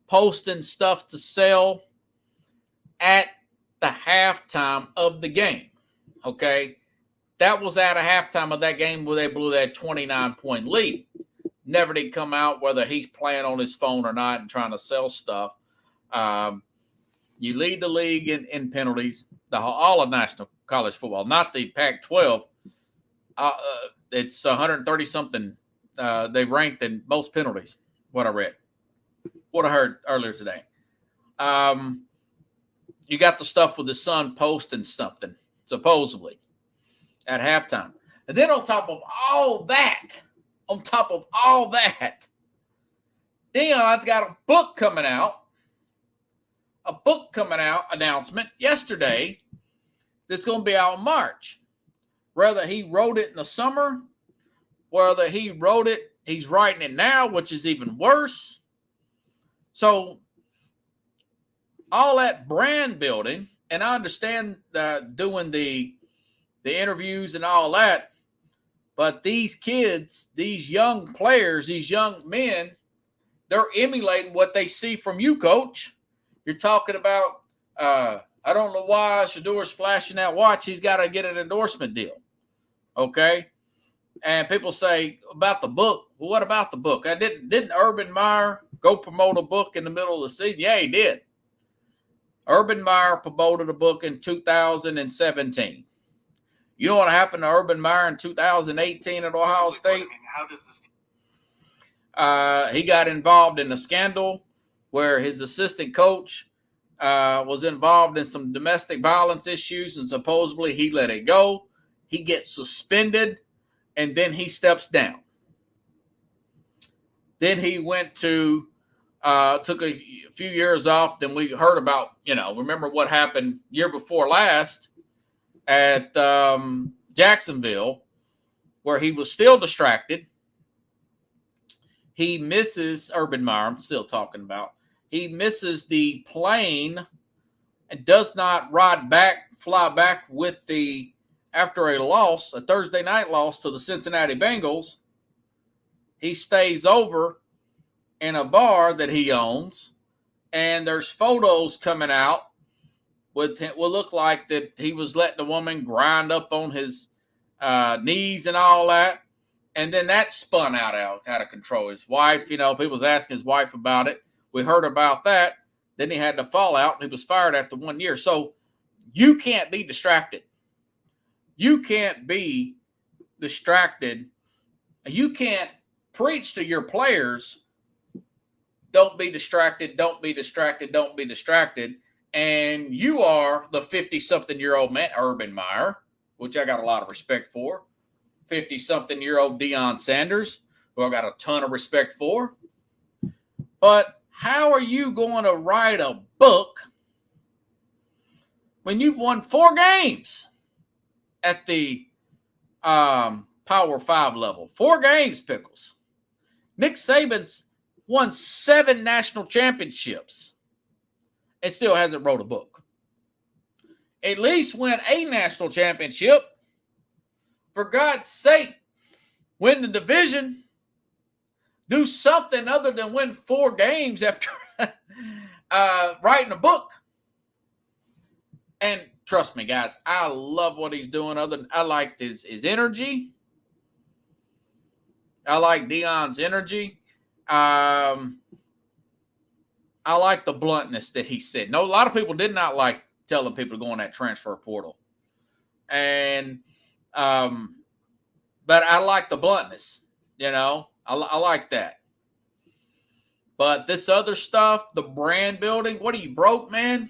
posting stuff to sell at the halftime of the game. Okay? That was at a halftime of that game where they blew that 29-point lead. Never did come out whether he's playing on his phone or not and trying to sell stuff. You lead the league in penalties, all of National College Football, not the Pac-12. It's 130-something. They ranked in most penalties, what I read, what I heard earlier today. You got the stuff with the son posting something, supposedly, at halftime. And then on top of all that, Deion's got a book coming out announcement yesterday that's going to be out in March. Whether he wrote it in the summer, whether he wrote it, he's writing it now, which is even worse. So all that brand building, and I understand doing the interviews and all that, but these kids, these young players, these young men, they're emulating what they see from you, Coach. You're talking about, I don't know why Shadour's flashing that watch. He's got to get an endorsement deal. Okay? And people say about the book. Well, what about the book? Didn't Urban Meyer go promote a book in the middle of the season? Yeah, he did. Urban Meyer promoted a book in 2017. You know what happened to Urban Meyer in 2018 at Ohio State? I mean, how does this? He got involved in a scandal where his assistant coach was involved in some domestic violence issues, and supposedly he let it go. He gets suspended, and then he steps down. Then he went to took a few years off. Then we heard about, remember what happened year before last at Jacksonville, where he was still distracted. He misses Urban Meyer. I'm still talking about. He misses the plane and does not fly back after a loss, a Thursday night loss to the Cincinnati Bengals. He stays over in a bar that he owns, and there's photos coming out with him. Will look like that he was letting the woman grind up on his knees and all that. And then that spun out of control. His wife, people was asking his wife about it. We heard about that. Then he had the fallout, and he was fired after 1 year. So you can't be distracted. You can't be distracted. You can't preach to your players, don't be distracted, don't be distracted, don't be distracted. And you are the 50-something-year-old man, Urban Meyer, which I got a lot of respect for. 50-something-year-old Deion Sanders, who I got a ton of respect for. But how are you going to write a book when you've won 4 games at the Power 5 level? 4 games, Pickles. Nick Saban's won 7 national championships and still hasn't wrote a book. At least win a national championship. For God's sake, win the division. Do something other than win 4 games after writing a book. And trust me, guys, I love what he's doing. I like his energy. I like Deion's energy. I like the bluntness that he said. No, a lot of people did not like telling people to go in that transfer portal. And but I like the bluntness, I like that. But this other stuff, the brand building, what are you, broke, man?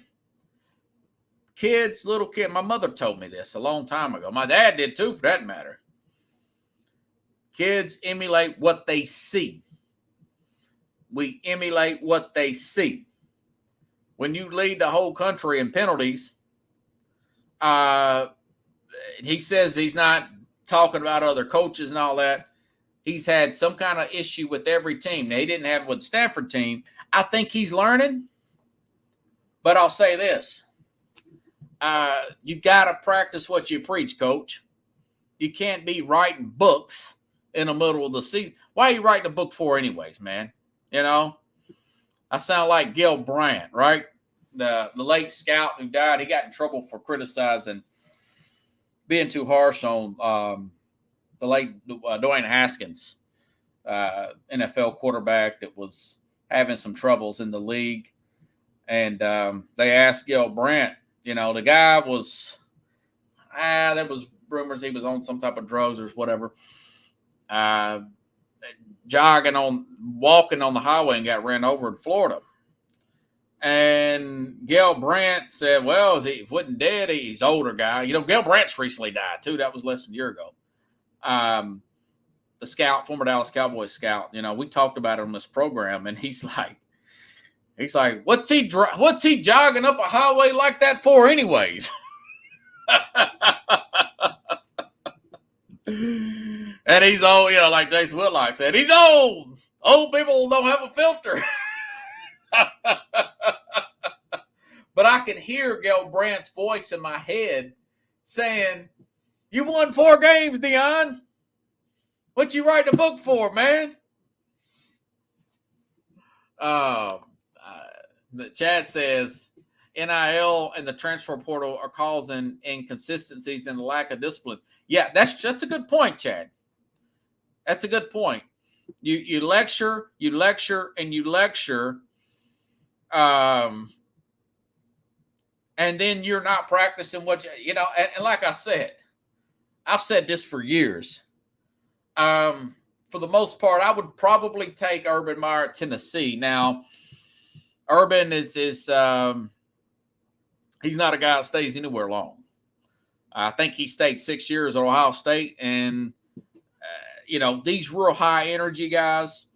Little kid. My mother told me this a long time ago. My dad did too, for that matter. Kids emulate what they see. We emulate what they see. When you lead the whole country in penalties, he says he's not talking about other coaches and all that. He's had some kind of issue with every team. Now, he didn't have it with the Stanford team. I think he's learning. But I'll say this. You got to practice what you preach, Coach. You can't be writing books in the middle of the season. Why are you writing a book for anyways, man? You know, I sound like Gil Brandt, right? The late scout who died. He got in trouble for criticizing, being too harsh on the late Dwayne Haskins, NFL quarterback that was having some troubles in the league. And they asked Gil Brandt, you know, the guy was, there was rumors he was on some type of drugs or whatever, walking on the highway and got ran over in Florida. And Gil Brandt said, well, he wasn't dead. He's an older guy. You know, Gil Brandt's recently died, too. That was less than a year ago. The scout, former Dallas Cowboys scout, you know, we talked about it on this program, and he's like, what's he jogging up a highway like that for anyways? And he's old, you know, like Jason Whitlock said, he's old. Old people don't have a filter. But I can hear Gil Brandt's voice in my head saying, you won 4 games, Deion. What you writing a book for, man? Chad says, NIL and the transfer portal are causing inconsistencies and lack of discipline. Yeah, that's a good point, Chad. That's a good point. You lecture, and you lecture, and then you're not practicing what you know. And like I said, I've said this for years. For the most part, I would probably take Urban Meyer at Tennessee. Now, Urban is he's not a guy that stays anywhere long. I think he stayed 6 years at Ohio State, and you know, these real high energy guys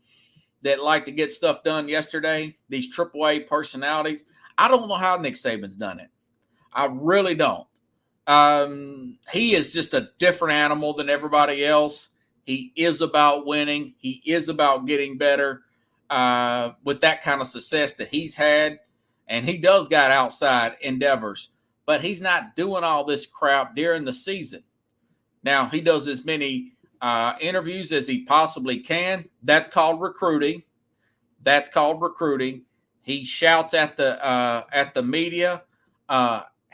that like to get stuff done yesterday, these AAA personalities. I don't know how Nick Saban's done it. I really don't. He is just a different animal than everybody else. He is about winning. He is about getting better with that kind of success that he's had. And he does got outside endeavors, but he's not doing all this crap during the season. Now, he does as many interviews as he possibly can. That's called recruiting. He shouts at the media.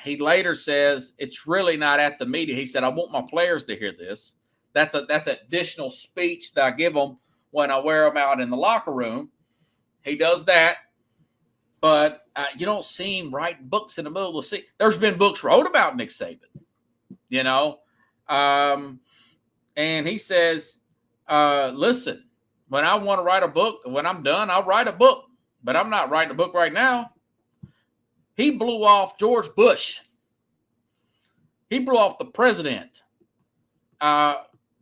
He later says it's really not at the media. He said, I want my players to hear this. That's additional speech that I give them when I wear them out in the locker room. He does that. But you don't see him writing books in the middle of the season. There's been books wrote about Nick Saban, you know. And he says, listen, when I want to write a book, when I'm done, I'll write a book. But I'm not writing a book right now. He blew off George Bush. He blew off the president.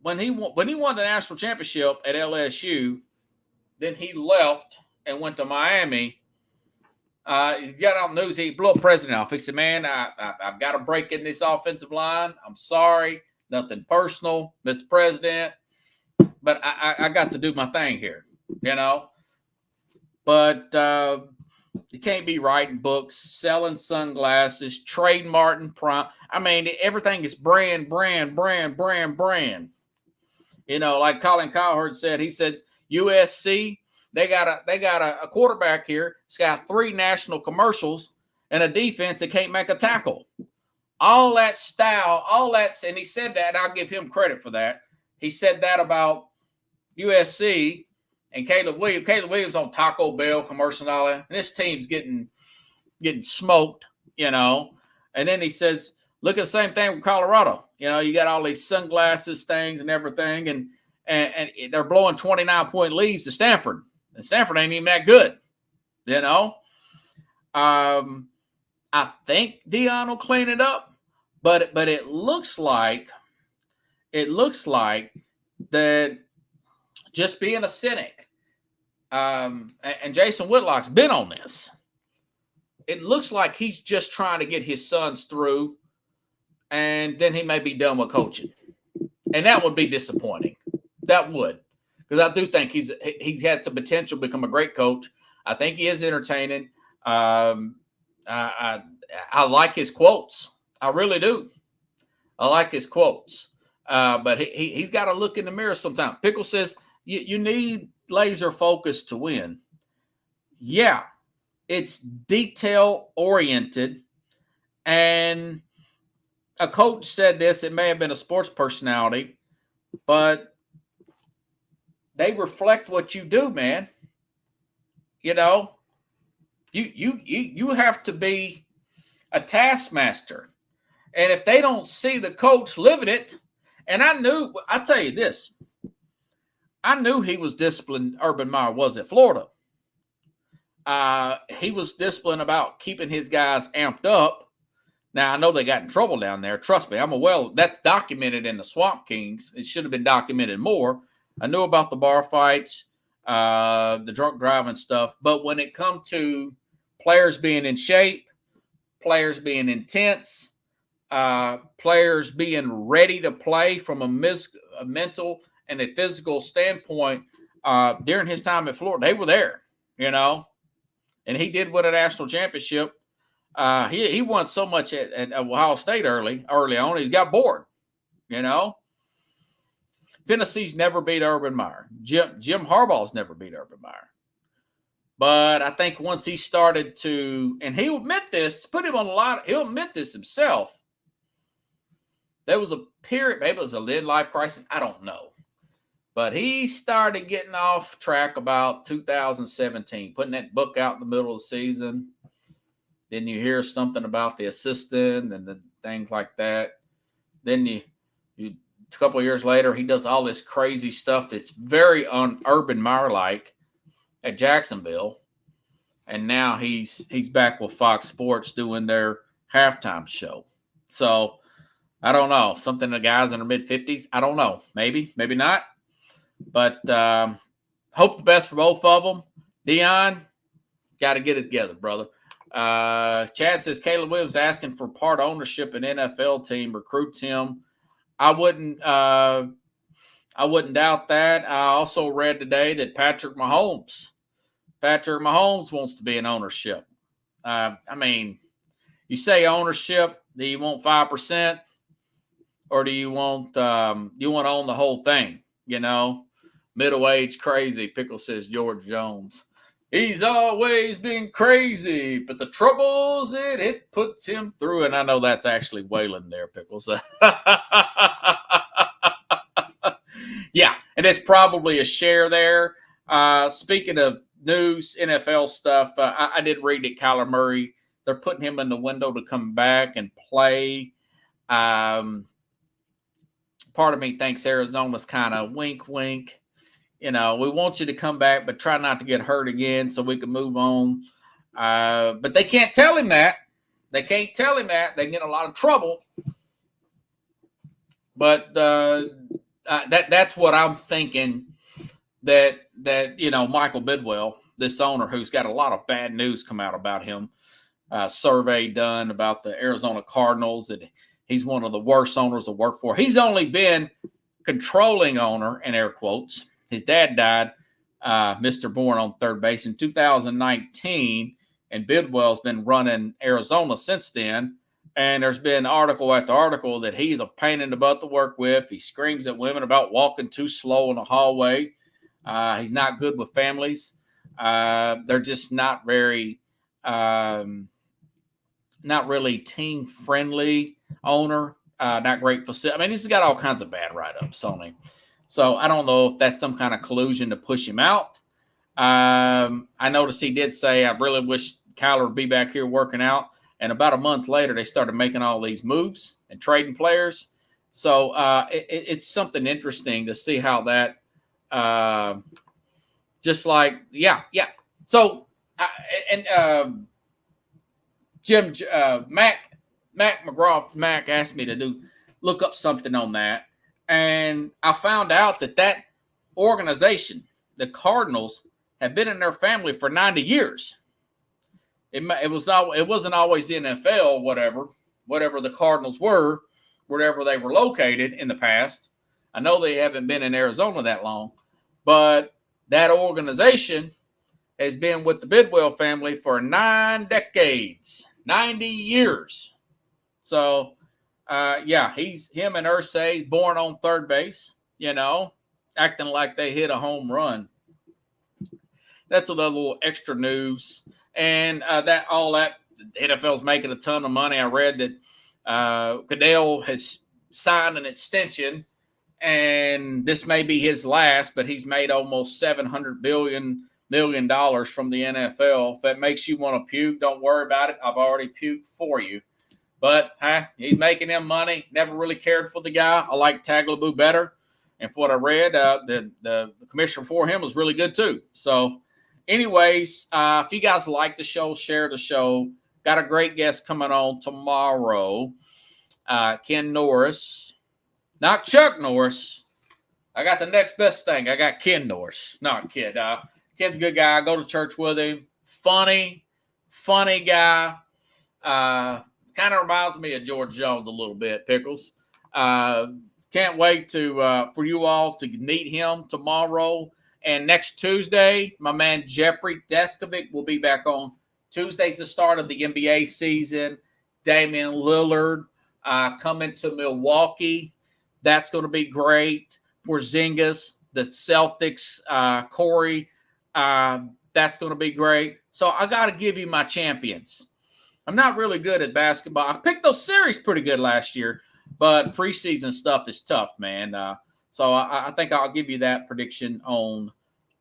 When he won the national championship at LSU, then he left and went to Miami. He got on the news. He blew the president off. He said, man, I've got to break in this offensive line. I'm sorry. Nothing personal, Mr. President. But I got to do my thing here, you know. But you can't be writing books, selling sunglasses, trading Martin Prime. I mean, everything is brand. You know, like Colin Cowherd said, he said USC, they got a quarterback here. He's got 3 national commercials and a defense that can't make a tackle. All that style, and he said that, and I'll give him credit for that. He said that about USC and Caleb Williams. Caleb Williams on Taco Bell commercial and all that. And this team's getting smoked, you know. And then he says, look at the same thing with Colorado. You know, you got all these sunglasses things and everything, and they're blowing 29-point leads to Stanford. And Stanford ain't even that good, you know. I think Deion will clean it up, but it looks like that just being a cynic, and Jason Whitlock's been on this. It looks like he's just trying to get his sons through, and then he may be done with coaching, and that would be disappointing. That would, because I do think he has the potential to become a great coach. I think he is entertaining. I like his quotes. I really do. I like his quotes. But he's got to look in the mirror sometimes. Pickle says you need laser focus to win. Yeah, it's detail oriented. And a coach said this, it may have been a sports personality, but they reflect what you do, man. You know, you have to be a taskmaster. And if they don't see the coach living it, and I'll tell you this, I knew he was disciplined, Urban Meyer was at Florida. He was disciplined about keeping his guys amped up. Now, I know they got in trouble down there. Trust me, that's documented in the Swamp Kings. It should have been documented more. I knew about the bar fights, the drunk driving stuff. But when it comes to players being in shape, players being intense, players being ready to play from a mental and a physical standpoint, during his time at Florida, they were there, you know. And he did win a national championship. He won so much at Ohio State early on, he got bored, you know. Tennessee's never beat Urban Meyer. Jim Harbaugh's never beat Urban Meyer. But I think once he started to, and he'll admit this, he'll admit this himself. There was a period, maybe it was a midlife crisis, I don't know. But he started getting off track about 2017, putting that book out in the middle of the season. Then you hear something about the assistant and the things like that. Then you a couple of years later, he does all this crazy stuff that's very Urban Meyer-like at Jacksonville. And now he's back with Fox Sports doing their halftime show. So I don't know. Something the guys in their mid-50s. I don't know. Maybe not. But hope the best for both of them. Dion, got to get it together, brother. Chad says Caleb Williams asking for part ownership in NFL team, recruits him. I wouldn't doubt that. I also read today that Patrick Mahomes wants to be in ownership. I mean, you say ownership, do you want 5%, or do you want to own the whole thing? You know, middle-aged crazy. Pickle says George Jones. He's always been crazy, but the troubles it puts him through. And I know that's actually Waylon there, Pickles. Yeah, and it's probably a share there. Speaking of news, NFL stuff, I did read that Kyler Murray, they're putting him in the window to come back and play. Part of me thinks Arizona's kind of wink, wink. You know, we want you to come back, but try not to get hurt again so we can move on. But they can't tell him that. They can't tell him that. They get in a lot of trouble. But that's what I'm thinking, that you know, Michael Bidwell, this owner who's got a lot of bad news come out about him, survey done about the Arizona Cardinals, that he's one of the worst owners to work for. He's only been controlling owner, in air quotes. His dad died, Mr. Bourne, on third base in 2019, and Bidwell's been running Arizona since then. And there's been article after article that he's a pain in the butt to work with. He screams at women about walking too slow in the hallway. He's not good with families. They're just not very, not really team friendly owner. Not great facility. I mean, he's got all kinds of bad write-ups on him. So I don't know if that's some kind of collusion to push him out. I noticed he did say, I really wish Kyler would be back here working out. And about a month later, they started making all these moves and trading players. So it's something interesting to see how that, just like, yeah. So, Jim, Mac McGraw, Mac asked me to look up something on that. And I found out that organization, the Cardinals, have been in their family for 90 years. It wasn't always the NFL, whatever the Cardinals were, wherever they were located in the past. I know they haven't been in Arizona that long, but that organization has been with the Bidwell family for 9 decades, 90 years. So Yeah, him and Irsay born on third base, acting like they hit a home run. That's a little extra news. And the NFL's making a ton of money. I read that Goodell has signed an extension, and this may be his last, but he's made almost $700 million from the NFL. If that makes you want to puke, don't worry about it. I've already puked for you. But he's making them money. Never really cared for the guy. I like Tagliabue better. And for what I read, the commissioner for him was really good too. So anyways, if you guys like the show, share the show. Got a great guest coming on tomorrow. Ken Norris. Not Chuck Norris. I got the next best thing. I got Ken Norris. Not kid. Ken's a good guy. I go to church with him. Funny guy. Kind of reminds me of George Jones a little bit, Pickles. Can't wait for you all to meet him tomorrow. And next Tuesday, my man Jeffrey Deskovic will be back on. Tuesday's the start of the NBA season. Damian Lillard coming to Milwaukee. That's going to be great. Porzingis, the Celtics, Corey. That's going to be great. So I got to give you my champions. I'm not really good at basketball. I picked those series pretty good last year, but preseason stuff is tough, man. So I think I'll give you that prediction on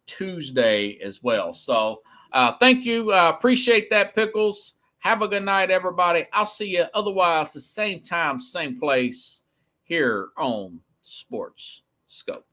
Tuesday as well. So thank you. Appreciate that, Pickles. Have a good night, everybody. I'll see you otherwise the same time, same place here on Sports Scope.